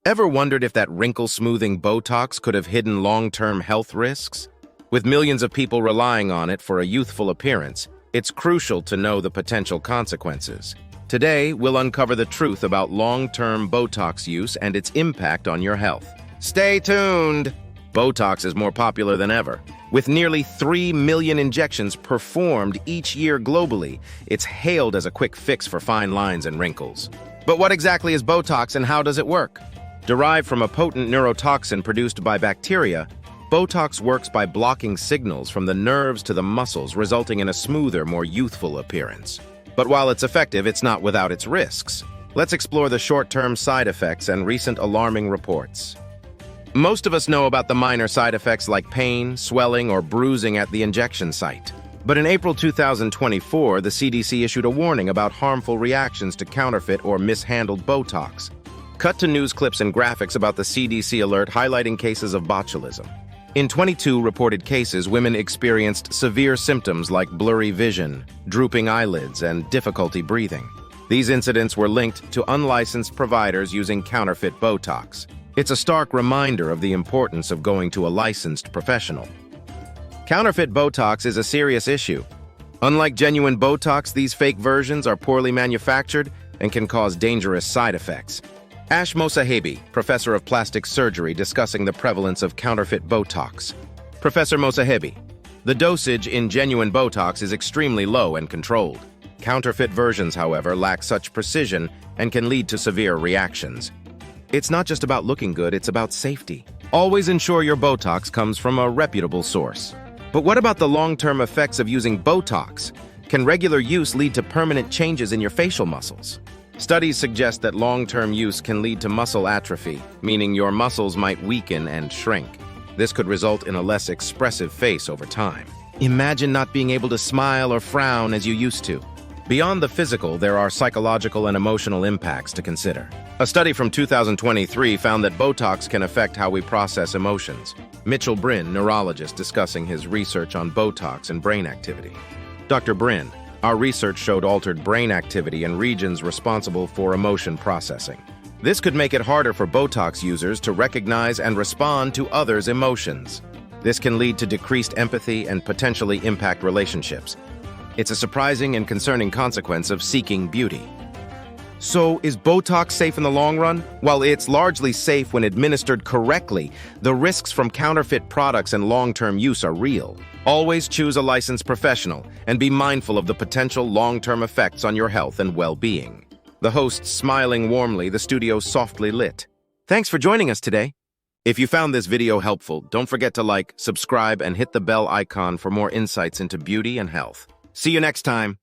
Ever wondered if that wrinkle-smoothing Botox could have hidden long-term health risks? With millions of people relying on it for a youthful appearance, it's crucial to know the potential consequences. Today, we'll uncover the truth about long-term Botox use and its impact on your health. Stay tuned! Botox is more popular than ever. With nearly 3 million injections performed each year globally, it's hailed as a quick fix for fine lines and wrinkles. But what exactly is Botox and how does it work? Derived from a potent neurotoxin produced by bacteria, Botox works by blocking signals from the nerves to the muscles, resulting in a smoother, more youthful appearance. But while it's effective, it's not without its risks. Let's explore the short-term side effects and recent alarming reports. Most of us know about the minor side effects like pain, swelling, or bruising at the injection site. But in April 2024, the CDC issued a warning about harmful reactions to counterfeit or mishandled Botox. Cut to news clips and graphics about the CDC alert highlighting cases of botulism. In 22 reported cases, women experienced severe symptoms like blurry vision, drooping eyelids, and difficulty breathing. These incidents were linked to unlicensed providers using counterfeit Botox. It's a stark reminder of the importance of going to a licensed professional. Counterfeit Botox is a serious issue. Unlike genuine Botox, these fake versions are poorly manufactured and can cause dangerous side effects. Ash Mosahebi, professor of plastic surgery, discussing the prevalence of counterfeit Botox. Professor Mosahebi, the dosage in genuine Botox is extremely low and controlled. Counterfeit versions, however, lack such precision and can lead to severe reactions. It's not just about looking good, it's about safety. Always ensure your Botox comes from a reputable source. But what about the long-term effects of using Botox? Can regular use lead to permanent changes in your facial muscles? Studies suggest that long-term use can lead to muscle atrophy, meaning your muscles might weaken and shrink. This could result in a less expressive face over time. Imagine not being able to smile or frown as you used to. Beyond the physical, there are psychological and emotional impacts to consider. A study from 2023 found that Botox can affect how we process emotions. Mitchell Bryn, neurologist, discussing his research on Botox and brain activity. Dr. Bryn, our research showed altered brain activity in regions responsible for emotion processing. This could make it harder for Botox users to recognize and respond to others' emotions. This can lead to decreased empathy and potentially impact relationships. It's a surprising and concerning consequence of seeking beauty. So, is Botox safe in the long run? While it's largely safe when administered correctly, the risks from counterfeit products and long-term use are real. Always choose a licensed professional and be mindful of the potential long-term effects on your health and well-being. The host smiling warmly, the studio softly lit. Thanks for joining us today. If you found this video helpful, don't forget to like, subscribe, and hit the bell icon for more insights into beauty and health. See you next time.